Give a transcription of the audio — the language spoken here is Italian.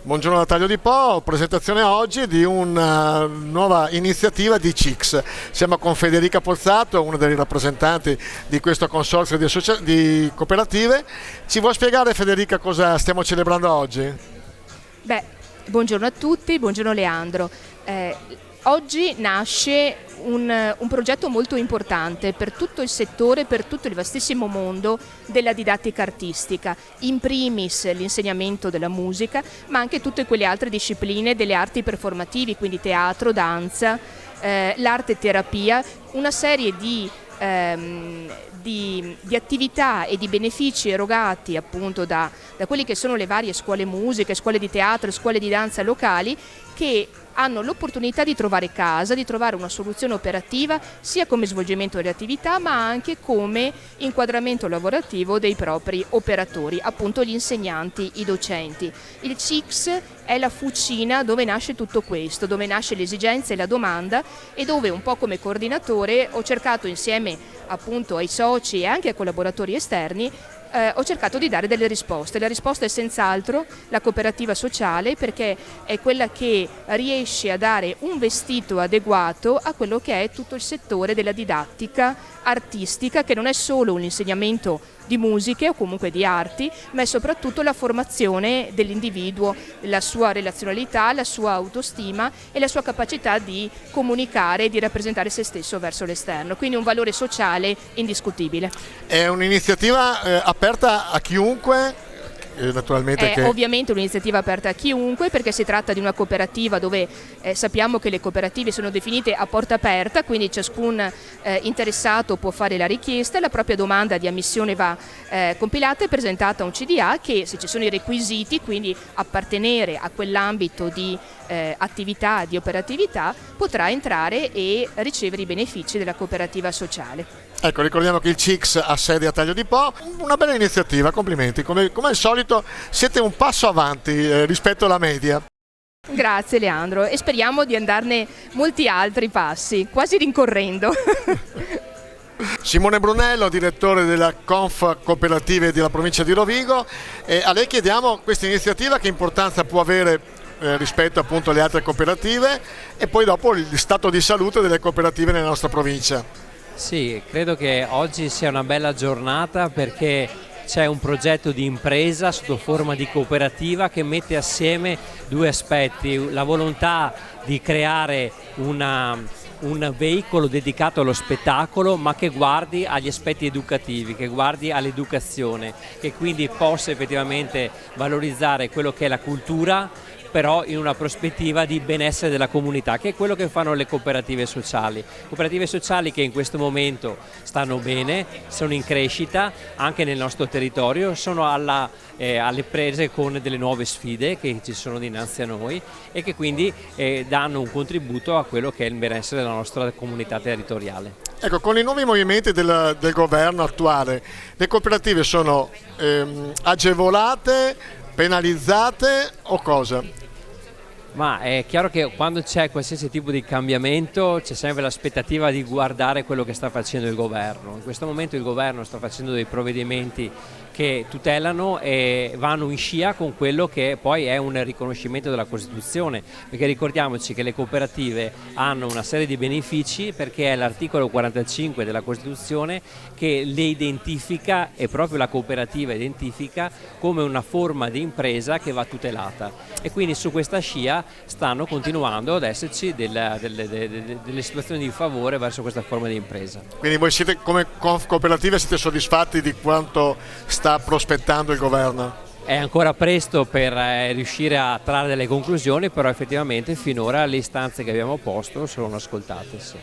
Buongiorno da Taglio di Po, presentazione oggi di una nuova iniziativa di CICS. Siamo con Federica Pozzato, una delle rappresentanti di questo consorzio di cooperative. Ci vuoi spiegare, Federica, cosa stiamo celebrando oggi? Buongiorno a tutti, buongiorno Leandro. Oggi nasce un progetto molto importante per tutto il settore, per tutto il vastissimo mondo della didattica artistica, in primis l'insegnamento della musica, ma anche tutte quelle altre discipline delle arti performativi, quindi teatro, danza, l'arte terapia, una serie di attività e di benefici erogati appunto da quelli che sono le varie scuole musiche, scuole di teatro, scuole di danza locali, che hanno l'opportunità di trovare casa, di trovare una soluzione operativa sia come svolgimento delle attività ma anche come inquadramento lavorativo dei propri operatori, appunto gli insegnanti, i docenti. Il CICS è la fucina dove nasce tutto questo, dove nasce l'esigenza e la domanda, e dove un po' come coordinatore ho cercato, insieme appunto ai soci e anche ai collaboratori esterni, ho cercato di dare delle risposte. La risposta è senz'altro la cooperativa sociale, perché è quella che riesce a dare un vestito adeguato a quello che è tutto il settore della didattica artistica, che non è solo un insegnamento di musiche o comunque di arti, ma è soprattutto la formazione dell'individuo, la sua relazionalità, la sua autostima e la sua capacità di comunicare e di rappresentare se stesso verso l'esterno, quindi un valore sociale indiscutibile. È un'iniziativa aperta a chiunque? Naturalmente È ovviamente un'iniziativa aperta a chiunque, perché si tratta di una cooperativa dove sappiamo che le cooperative sono definite a porta aperta, quindi ciascun interessato può fare la richiesta, la propria domanda di ammissione va compilata e presentata a un CDA che, se ci sono i requisiti, quindi appartenere a quell'ambito di attività, di operatività, potrà entrare e ricevere i benefici della cooperativa sociale. Ecco, ricordiamo che il CICS ha sede a Taglio di Po, una bella iniziativa, complimenti, come al solito siete un passo avanti rispetto alla media. Grazie Leandro, e speriamo di andarne molti altri passi, quasi rincorrendo. Simone Brunello, direttore della Conf Cooperative della provincia di Rovigo, a lei chiediamo questa iniziativa che importanza può avere rispetto appunto alle altre cooperative, e poi dopo il stato di salute delle cooperative nella nostra provincia. Sì, credo che oggi sia una bella giornata, perché c'è un progetto di impresa sotto forma di cooperativa che mette assieme due aspetti: la volontà di creare un veicolo dedicato allo spettacolo, ma che guardi agli aspetti educativi, che guardi all'educazione, che quindi possa effettivamente valorizzare quello che è la cultura, però in una prospettiva di benessere della comunità, che è quello che fanno le cooperative sociali. Cooperative sociali che in questo momento stanno bene, sono in crescita anche nel nostro territorio, sono alle prese con delle nuove sfide che ci sono dinanzi a noi, e che quindi danno un contributo a quello che è il benessere della nostra comunità territoriale. Ecco, con i nuovi movimenti del governo attuale, le cooperative sono agevolate, penalizzate o cosa? Ma è chiaro che quando c'è qualsiasi tipo di cambiamento c'è sempre l'aspettativa di guardare quello che sta facendo il governo. In questo momento il governo sta facendo dei provvedimenti che tutelano e vanno in scia con quello che poi è un riconoscimento della Costituzione, perché ricordiamoci che le cooperative hanno una serie di benefici, perché è l'articolo 45 della Costituzione che le identifica, e proprio la cooperativa identifica come una forma di impresa che va tutelata, e quindi su questa scia stanno continuando ad esserci delle situazioni di favore verso questa forma di impresa. Quindi voi siete, come cooperative, siete soddisfatti di quanto sta prospettando il governo? È ancora presto per riuscire a trarre delle conclusioni, però effettivamente finora le istanze che abbiamo posto sono ascoltate. Sì.